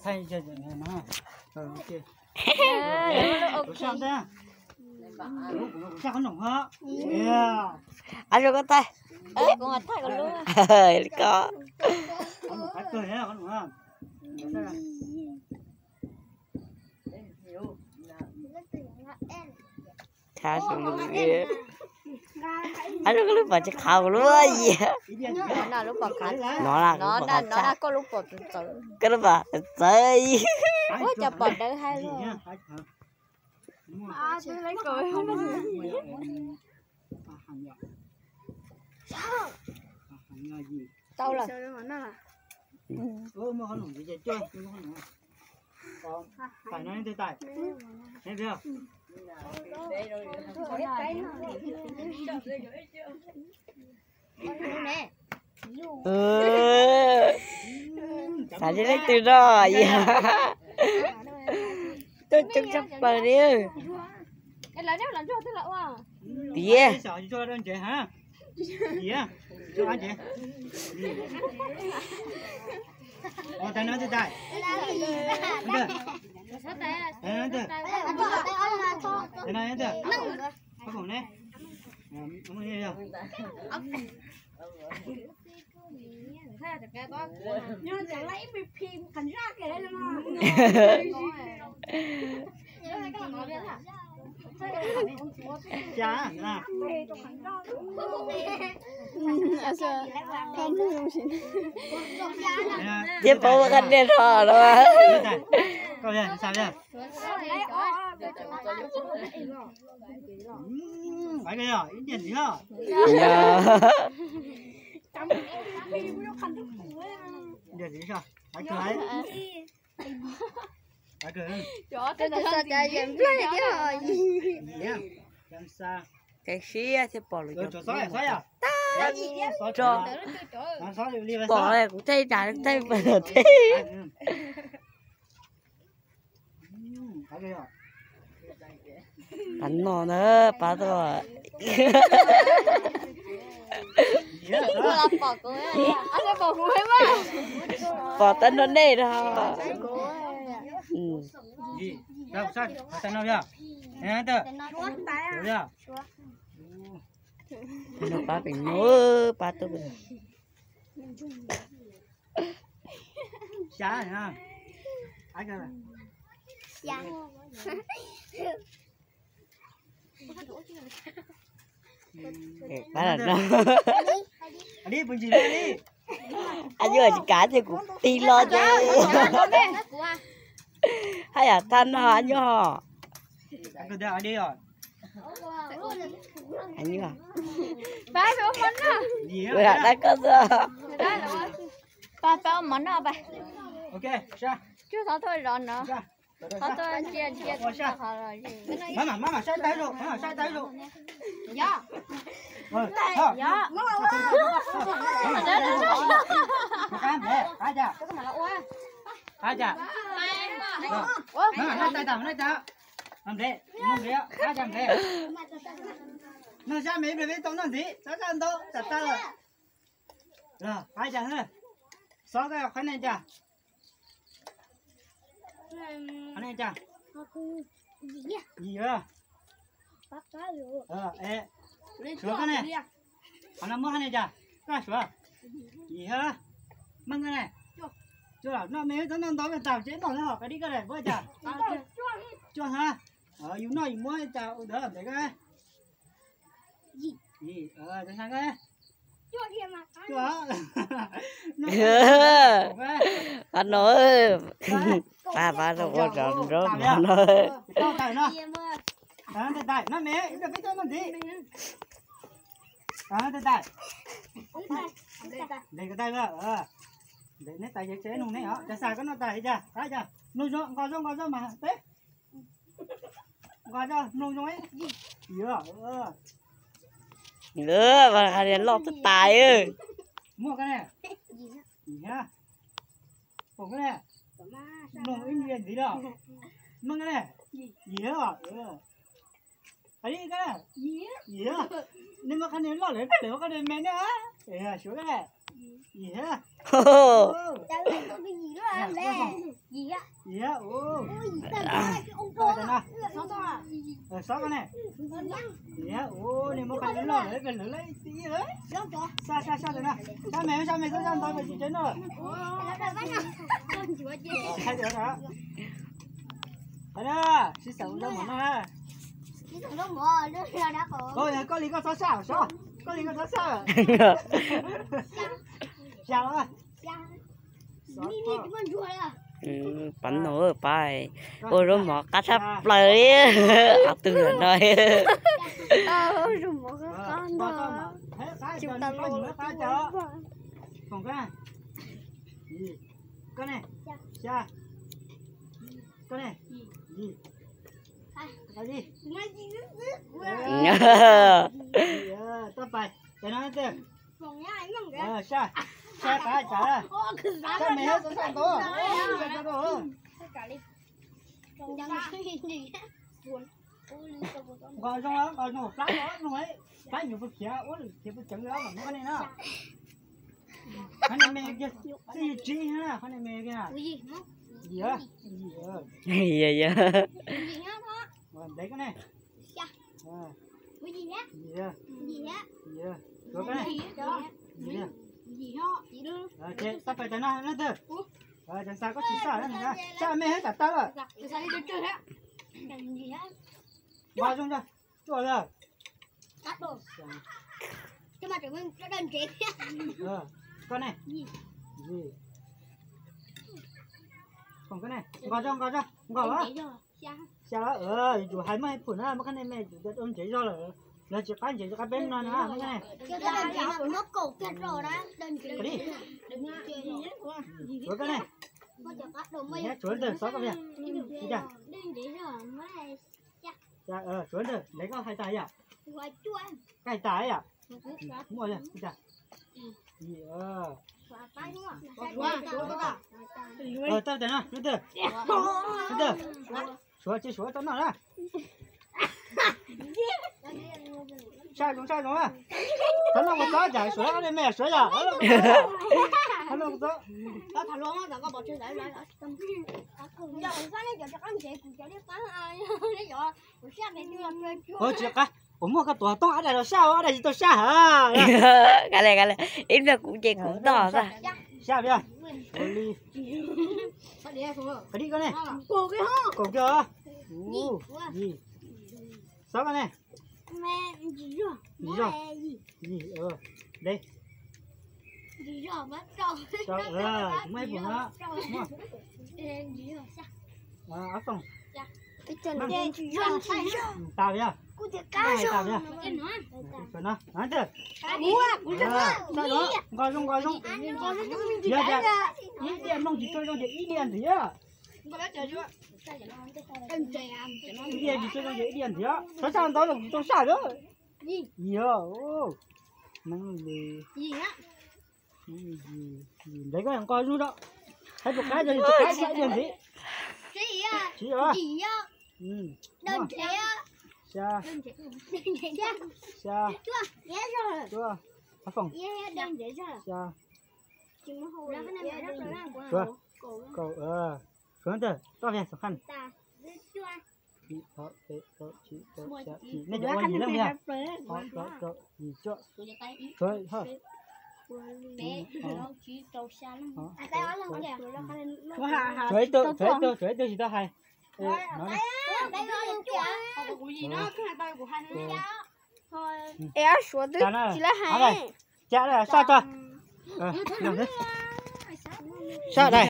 thay cho này nó ok sao thế sao con nồng hả anh cho con tay con ngồi thay con luôn có phải cười nhá con nồng hả cha xuống luôn kia anh lúc lúc mà chỉ khâu luôn gì nó là lúc bọc cánh nó là có lúc bọc từ từ cái đó mà chơi ôi chập bọc đỡ hai luôn tôi lấy cười không tao là mà con nồng gì chơi chơi phải nói thế tài thấy chưa sao đi lấy từ rồi tôi chấp vào đi cái lấy đeo làm cho thế lậu à yeah sợ cho anh chị hả gì á cho anh chị tay nói thế tài thế này thế có phòng này không nghe đâu nhưng chẳng lấy bị phim cảnh giác kìa đấy mà chả là tiếp bố gần đến họ rồi câu này sao đây phải cái rồi ít tiền gì hả tiền gì sao phải cười phải cười chó cái này sao chạy dèm lấy cái rồi làm sao cái xía thì bỏ rồi cho sói à cho bỏ này cũng thấy trả được thấy bây giờ thế bắn nó nữa bắt rồi bỏ cô ấy anh sẽ bỏ cô ấy mà bỏ tên nó đây đó gì đâu sao tay nào vậy nè tớ được nó ba bình nữa ba tôi bây giá này ha ai cơ này ba là nó đi buồn gì đi anh vừa chỉ cá thì cũng ti lo chứ hay à thân họ anh họ anh cứ đợi đi rồi anh như à ba phải ôm món à gì người đã có giờ ba phải ôm món nào ba ok sao chứ thôi thôi rồi nữa thôi tôi chia má sai tay rồi sai tay rồi dạ dạ ai chả nó tay tao làm thế không thế ai chẳng thế nó ra mấy bên tông nó gì sao ra đâu chặt ta rồi ai chả hơn sáu cái khoai này chả khoai này chả gì à ê sửa cái này khoai làm mua này chả cái sửa gì hả mang cái này chưa là nó mấy tao nó về tàu chế tàu nó học cái đi cái này với chả chưa hả yêu nói mua chào đỡ để cái gì để sang cái chưa thiệt mà chưa anh nói ba đâu có tròn rốt mà nói tay nó mẹ được cái nó gì tay để cái tay vào để nét tay chế nung này hả để xài cái nó tay ra thấy chưa nuôi cho gọi cho mà thế gọi cho nuôi cho ấy nữa và cái này lọt tài ơi mua cái này gì nhá còn cái này nuôi cái gì gì đó mang cái này gì đó thấy cái này gì đó nhưng mà cái này lọt lấy cái này mẹ nữa để xuống cái này gì hả Ô, Chẳng lẽ có cái gì nữa à mẹ? Gì á? gì hả ô Ôi, tao cái ông rồi cô. nè Sao sao à? sáu cái này gì hả ô này một cái lớn rồi đấy gần lấy tí đấy Đâu cho? sao rồi nè sao mẹ sao tôi phải chịu chết rồi Ôi, nó đã bắt à? Con chùa chứ. thay được hả đây đó xí xấu đâu mà nó Cái thằng đó mò, nó ra đã có. ôi có lý có sao có lý có sao sao á Mini cái con chùa à? bắn nổ bài. Ôi rồi mỏ cá thấp lấy. Học từ rồi. Rồi mò cái con đó. Chúng ta lôi nó chở. còn cái này cái này cha cái này gì cái gì Ngay gì tao phải để nó tiền còn nhá anh không kìa. xa cái trả Ô, cứ dám cha mày hết sẵn sàng tôi cả đi. Còn đang cái gì á? Buồn. Ôi, lưu tâm một con. gọi xong đó gọi một lát đó luôn ấy cái nhiều vật kia ôi thì vật chẳng đó mà cái này nữa cái này mẹ kia gì chi hả cái này mẹ kia Cái gì hả? gì á gì ơi Dạ. Cái gì hả đó? đấy cái này Cái gì hả? gì á Gì hả? gì á rồi cái này Đó. gì á Gì hả? Gì đó. ok tao phải tới nó từ chẳng sao có chỉ sao nữa nè cha mẹ hết cả tao rồi Cái sao đi chơi hả? Cái gì hả? vào trong cho rồi rồi Cắt đồ. Cái mặt của mình nó đơn chết. con này Gì? gì còn cái này gọi cho gọi đó sao đó chủ hai mươi phút nữa mà cái này mẹ chủ ôm chỉ cho là chỉ cái bên nó nữa cái này Cái đơn chết là nó cổ kết rồi đó. Đơn chết. đi Đừng chơi gì hết. rồi cái này Có chở cắt đồ mây. nhé chuối từ sáu cái này Đơn chết rồi mới chuối từ lấy có hai tay à ngoài chua. cái tay à mua rồi dạ gì Tay đúng tao đến rồi từ chuối tao nào đó sai rồi à thằng nào có giải chuối cái này mẹ chuối à thằng nào có Tao thằng luôn á, tao có bỏ chơi lại lại. Giờ sáng nay giờ cho con chị cùng cho nó bán ai nó giờ buổi sáng này chưa làm chơi chưa. chị cái mua cái tổ tông ở đây là sao ở đây tôi sao hả Cái này. Ít là cũng chỉ cũng tỏ ra. sao bây giờ Sao đi xuống rồi. cái đi cái này Cô cái hả? còn chưa gì sao cái này Mẹ gì rồi? Mẹ gì? đây Gì rồi bắt đầu. chúng mấy buồn đó Gì rồi sao? áo phông Cái chân đen gì rồi? tao nhá Cô thiệt cá rồi. tao nhá Cái nó. rồi nó nói chưa Mua sao đó gọi xong giờ ý điện mong chỉ chơi trong ý điện thì á ý điện chỉ chơi trong ý điện thì á sao đó là trong sao đó gì ô năng Gì á? đấy có thằng coi luôn đó thấy một cái rồi cái sẽ điện gì Gì á? chỉ rồi Gì á? Đơn trẻ á. xa Đơn trẻ. xa Chưa? Nhé rồi. chưa áo phông Yeah, đơn trẻ rồi. xa Chúng nó hồi ra cái này rất là của chưa cậu xuống từ to về khó khăn ta. Chưa? chị có chị nên cho anh gì lắm nha có gì cho chơi hả Bé nó chỉ trâu xa lắm. Cái đó là không đẹp rồi nó chơi tôi gì tao hay nói đi cái đó là chua. Của gì nó cái hai tay của hai đứa Thôi. Em số tức chỉ là hai. chả là sao cho sao đây